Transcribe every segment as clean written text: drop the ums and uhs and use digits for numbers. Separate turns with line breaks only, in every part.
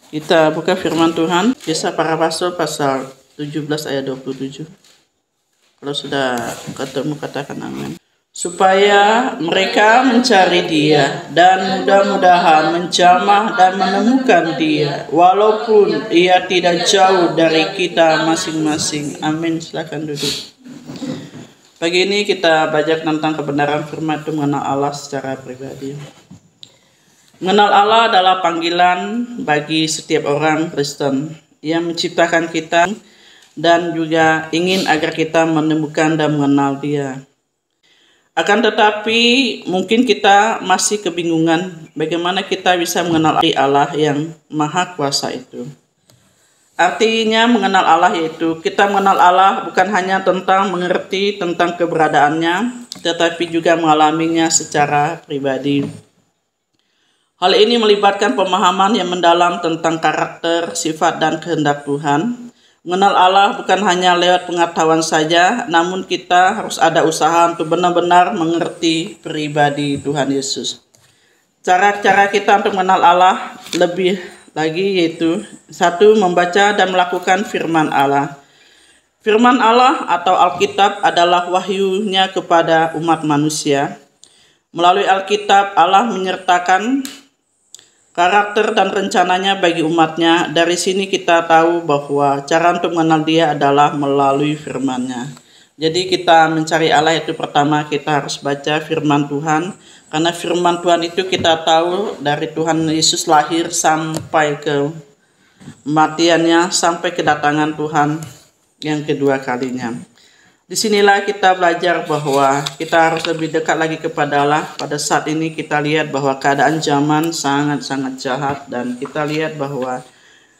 Kita buka firman Tuhan, Kisah Para Rasul pasal 17 ayat 27. Kalau sudah ketemu katakan amin. Supaya mereka mencari Dia dan mudah-mudahan menjamah dan menemukan Dia, walaupun Ia tidak jauh dari kita masing-masing. Amin. Silakan duduk. Pagi ini kita belajar tentang kebenaran firman itu mengenal Allah secara pribadi. Mengenal Allah adalah panggilan bagi setiap orang Kristen yang menciptakan kita dan juga ingin agar kita menemukan dan mengenal Dia. Akan tetapi mungkin kita masih kebingungan bagaimana kita bisa mengenal Allah yang Maha Kuasa itu. Artinya mengenal Allah yaitu kita mengenal Allah bukan hanya tentang mengerti tentang keberadaannya, tetapi juga mengalaminya secara pribadi. Hal ini melibatkan pemahaman yang mendalam tentang karakter, sifat, dan kehendak Tuhan. Mengenal Allah bukan hanya lewat pengetahuan saja, namun kita harus ada usaha untuk benar-benar mengerti pribadi Tuhan Yesus. Cara-cara kita untuk mengenal Allah lebih lagi yaitu satu, membaca dan melakukan firman Allah. Firman Allah atau Alkitab adalah wahyunya kepada umat manusia. Melalui Alkitab, Allah menyertakan karakter dan rencananya bagi umatnya. Dari sini kita tahu bahwa cara untuk mengenal Dia adalah melalui firman-Nya. Jadi kita mencari Allah itu pertama kita harus baca firman Tuhan. Karena firman Tuhan itu kita tahu dari Tuhan Yesus lahir sampai ke kematiannya, sampai kedatangan Tuhan yang kedua kalinya. Disinilah kita belajar bahwa kita harus lebih dekat lagi kepada Allah. Pada saat ini kita lihat bahwa keadaan zaman sangat-sangat jahat dan kita lihat bahwa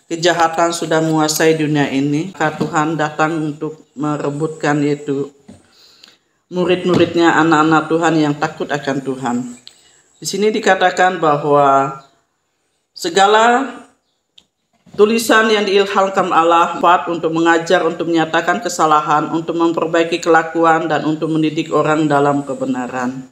kejahatan sudah menguasai dunia ini. Maka Tuhan datang untuk merebutkan yaitu murid-muridnya, anak-anak Tuhan yang takut akan Tuhan. Di sini dikatakan bahwa segala tulisan yang diilhamkan Allah untuk mengajar, untuk menyatakan kesalahan, untuk memperbaiki kelakuan, dan untuk mendidik orang dalam kebenaran.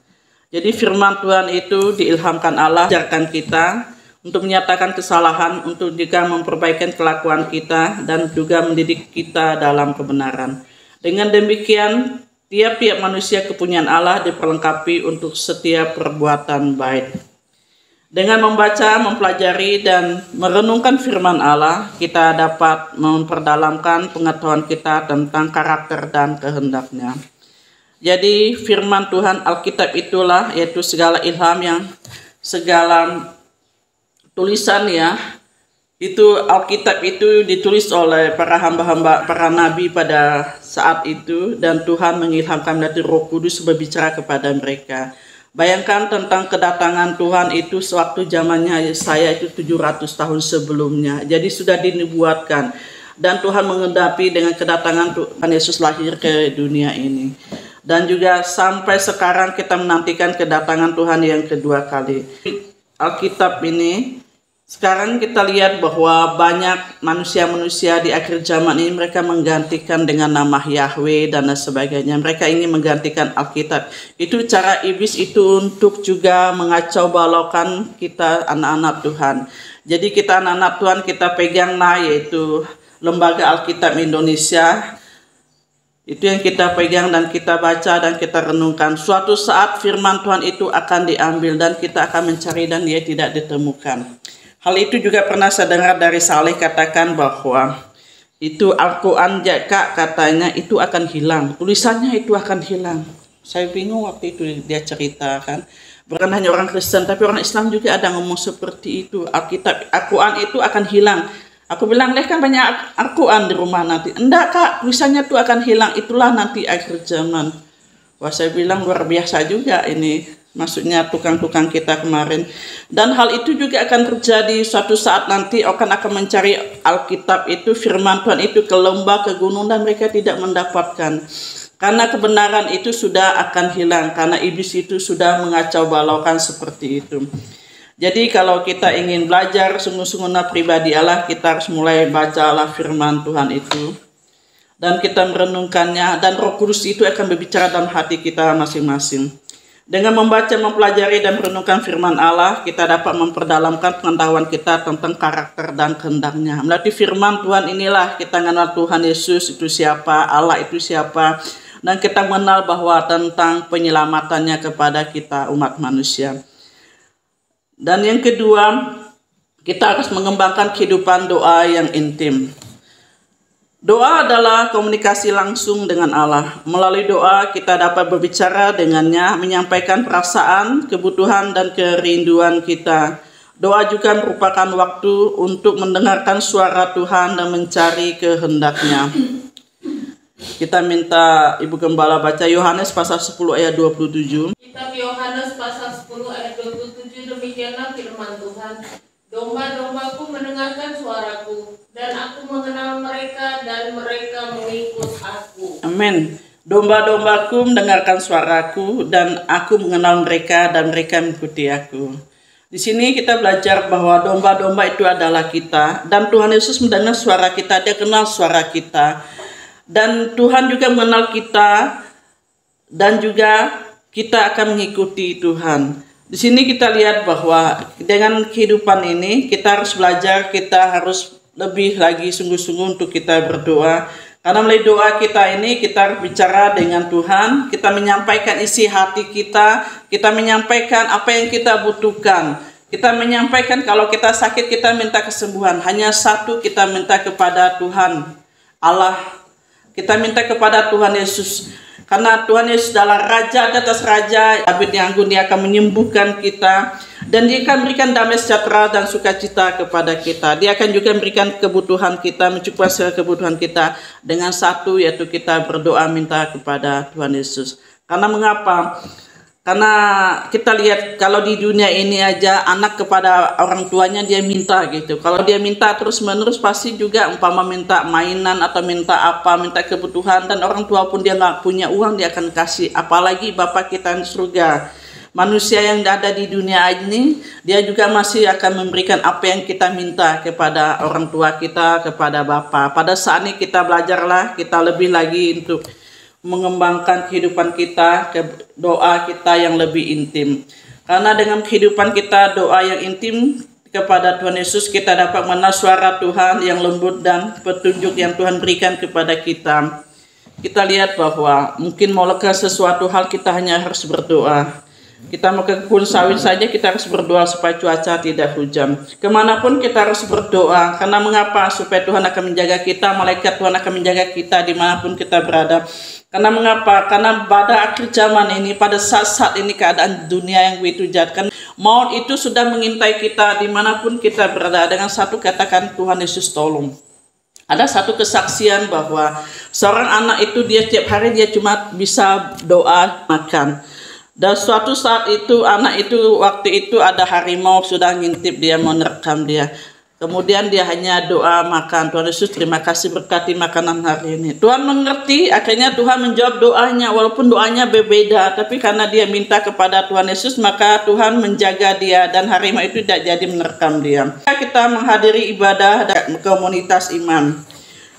Jadi firman Tuhan itu diilhamkan Allah, ajarkan kita untuk menyatakan kesalahan, untuk juga memperbaiki kelakuan kita, dan juga mendidik kita dalam kebenaran. Dengan demikian, tiap-tiap manusia kepunyaan Allah diperlengkapi untuk setiap perbuatan baik. Dengan membaca, mempelajari, dan merenungkan firman Allah, kita dapat memperdalamkan pengetahuan kita tentang karakter dan kehendak-Nya. Jadi firman Tuhan Alkitab itulah yaitu segala ilham yang segala tulisan ya. Itu Alkitab itu ditulis oleh para hamba-hamba, para nabi pada saat itu, dan Tuhan mengilhamkan dari Roh Kudus berbicara kepada mereka. Bayangkan tentang kedatangan Tuhan itu sewaktu zamannya saya itu 700 tahun sebelumnya. Jadi sudah dinubuatkan. Dan Tuhan menghadapi dengan kedatangan Tuhan Yesus lahir ke dunia ini. Dan juga sampai sekarang kita menantikan kedatangan Tuhan yang kedua kali. Alkitab ini, sekarang kita lihat bahwa banyak manusia-manusia di akhir zaman ini mereka menggantikan dengan nama Yahweh dan sebagainya. Mereka ingin menggantikan Alkitab. Itu cara iblis itu untuk juga mengacau balaukan kita anak-anak Tuhan. Jadi kita anak-anak Tuhan kita pegang yaitu Lembaga Alkitab Indonesia. Itu yang kita pegang dan kita baca dan kita renungkan. Suatu saat firman Tuhan itu akan diambil dan kita akan mencari dan dia tidak ditemukan. Hal itu juga pernah saya dengar dari Saleh katakan bahwa itu Al-Quran Kak katanya itu akan hilang. Tulisannya itu akan hilang. Saya bingung waktu itu dia ceritakan. Bukan hanya orang Kristen tapi orang Islam juga ada ngomong seperti itu. Alkitab, Al-Quran itu akan hilang. Aku bilang, kan banyak Al-Quran di rumah nanti. Enggak Kak, tulisannya itu akan hilang. Itulah nanti akhir zaman. Wah saya bilang luar biasa juga ini. Maksudnya tukang-tukang kita kemarin. Dan hal itu juga akan terjadi suatu saat nanti akan mencari Alkitab itu, firman Tuhan itu ke lembah, ke gunung dan mereka tidak mendapatkan. Karena kebenaran itu sudah akan hilang. Karena iblis itu sudah mengacau balaukan seperti itu. Jadi kalau kita ingin belajar sungguh-sungguh pribadi Allah, kita harus mulai bacalah firman Tuhan itu. Dan kita merenungkannya dan Roh Kudus itu akan berbicara dalam hati kita masing-masing. Dengan membaca, mempelajari, dan merenungkan firman Allah, kita dapat memperdalamkan pengetahuan kita tentang karakter dan kehendak-Nya. Melalui firman Tuhan inilah kita mengenal Tuhan Yesus itu siapa, Allah itu siapa, dan kita mengenal bahwa tentang penyelamatannya kepada kita umat manusia. Dan yang kedua, kita harus mengembangkan kehidupan doa yang intim. Doa adalah komunikasi langsung dengan Allah. Melalui doa kita dapat berbicara dengannya, menyampaikan perasaan, kebutuhan, dan kerinduan kita. Doa juga merupakan waktu untuk mendengarkan suara Tuhan dan mencari kehendak-Nya. Kita minta Ibu Gembala baca Yohanes pasal 10 ayat 27.
Kitab Yohanes pasal 10 ayat 27, demikianlah firman Tuhan. Domba-dombaku mendengarkan suaraku, dan aku mengenal mereka, dan mereka mengikut aku.
Amin. Domba-dombaku mendengarkan suaraku, dan aku mengenal mereka, dan mereka mengikuti aku. Di sini kita belajar bahwa domba-domba itu adalah kita, dan Tuhan Yesus mendengar suara kita, Dia kenal suara kita. Dan Tuhan juga mengenal kita, dan juga kita akan mengikuti Tuhan. Di sini kita lihat bahwa dengan kehidupan ini kita harus belajar, kita harus lebih lagi sungguh-sungguh untuk kita berdoa. Karena melalui doa kita ini kita bicara dengan Tuhan, kita menyampaikan isi hati kita menyampaikan apa yang kita butuhkan. Kita menyampaikan kalau kita sakit kita minta kesembuhan. Hanya satu kita minta kepada Tuhan Allah. Kita minta kepada Tuhan Yesus. Karena Tuhan Yesus adalah Raja di atas Raja, David yang agung, Dia akan menyembuhkan kita. Dan Dia akan memberikan damai sejahtera dan sukacita kepada kita. Dia akan juga memberikan kebutuhan kita, mencukupkan segala kebutuhan kita. Dengan satu, yaitu kita berdoa minta kepada Tuhan Yesus. Karena mengapa? Karena kita lihat kalau di dunia ini aja anak kepada orang tuanya dia minta gitu. Kalau dia minta terus menerus pasti juga umpama minta mainan atau minta apa, minta kebutuhan, dan orang tua pun dia nggak punya uang dia akan kasih. Apalagi Bapa kita di surga. Manusia yang ada di dunia ini dia juga masih akan memberikan apa yang kita minta kepada orang tua kita, kepada Bapa. Pada saat ini kita belajarlah, kita lebih lagi untuk mengembangkan kehidupan kita, doa kita yang lebih intim. Karena dengan kehidupan kita, doa yang intim kepada Tuhan Yesus, kita dapat mengenal suara Tuhan yang lembut dan petunjuk yang Tuhan berikan kepada kita. Kita lihat bahwa mungkin mau lekas sesuatu hal kita hanya harus berdoa. Kita mau ke kebun sawit saja kita harus berdoa supaya cuaca tidak hujan. Kemanapun kita harus berdoa. Karena mengapa? Supaya Tuhan akan menjaga kita, malaikat Tuhan akan menjaga kita dimanapun kita berada. Karena mengapa? Karena pada akhir zaman ini, pada saat-saat ini keadaan dunia yang begitu jahat, kan maut itu sudah mengintai kita dimanapun kita berada. Dengan satu katakan Tuhan Yesus tolong. Ada satu kesaksian bahwa seorang anak itu dia setiap hari dia cuma bisa doa makan. Dan suatu saat itu anak itu waktu itu ada harimau sudah ngintip dia, mau menerkam dia. Kemudian dia hanya doa makan. Tuhan Yesus terima kasih berkati makanan hari ini. Tuhan mengerti, akhirnya Tuhan menjawab doanya. Walaupun doanya berbeda, tapi karena dia minta kepada Tuhan Yesus, maka Tuhan menjaga dia. Dan harimau itu tidak jadi menerkam dia. Kita menghadiri ibadah dan komunitas iman.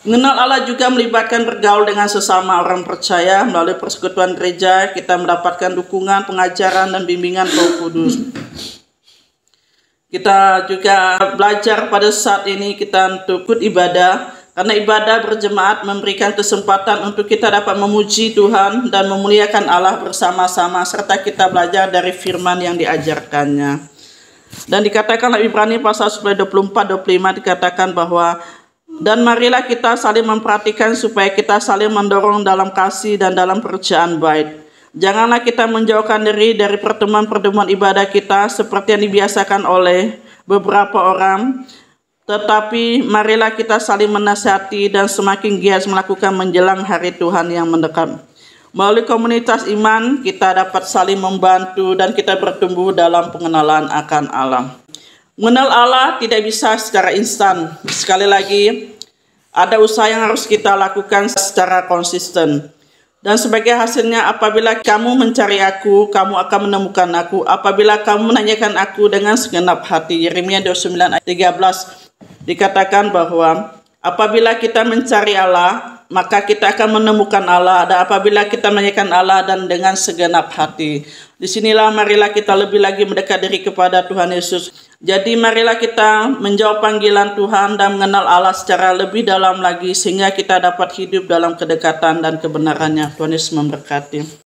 Mengenal Allah juga melibatkan bergaul dengan sesama orang percaya. Melalui persekutuan gereja, kita mendapatkan dukungan, pengajaran, dan bimbingan Roh Kudus. Kita juga belajar pada saat ini kita untuk ikut ibadah. Karena ibadah berjemaat memberikan kesempatan untuk kita dapat memuji Tuhan dan memuliakan Allah bersama-sama. Serta kita belajar dari firman yang diajarkannya. Dan dikatakan Ibrani pasal 24-25 dikatakan bahwa dan marilah kita saling memperhatikan supaya kita saling mendorong dalam kasih dan dalam pekerjaan baik. Janganlah kita menjauhkan diri dari pertemuan-pertemuan ibadah kita seperti yang dibiasakan oleh beberapa orang. Tetapi marilah kita saling menasihati dan semakin giat melakukan menjelang hari Tuhan yang mendekat. Melalui komunitas iman kita dapat saling membantu dan kita bertumbuh dalam pengenalan akan Allah. Mengenal Allah tidak bisa secara instan. Sekali lagi, ada usaha yang harus kita lakukan secara konsisten. Dan sebagai hasilnya, apabila kamu mencari aku, kamu akan menemukan aku. Apabila kamu menanyakan aku dengan segenap hati. Yeremia 29 ayat 13 dikatakan bahwa apabila kita mencari Allah, maka kita akan menemukan Allah. Dan apabila kita menyanyikan Allah dan dengan segenap hati, disinilah marilah kita lebih lagi mendekat diri kepada Tuhan Yesus. Jadi marilah kita menjawab panggilan Tuhan dan mengenal Allah secara lebih dalam lagi, sehingga kita dapat hidup dalam kedekatan dan kebenarannya. Tuhan Yesus memberkati.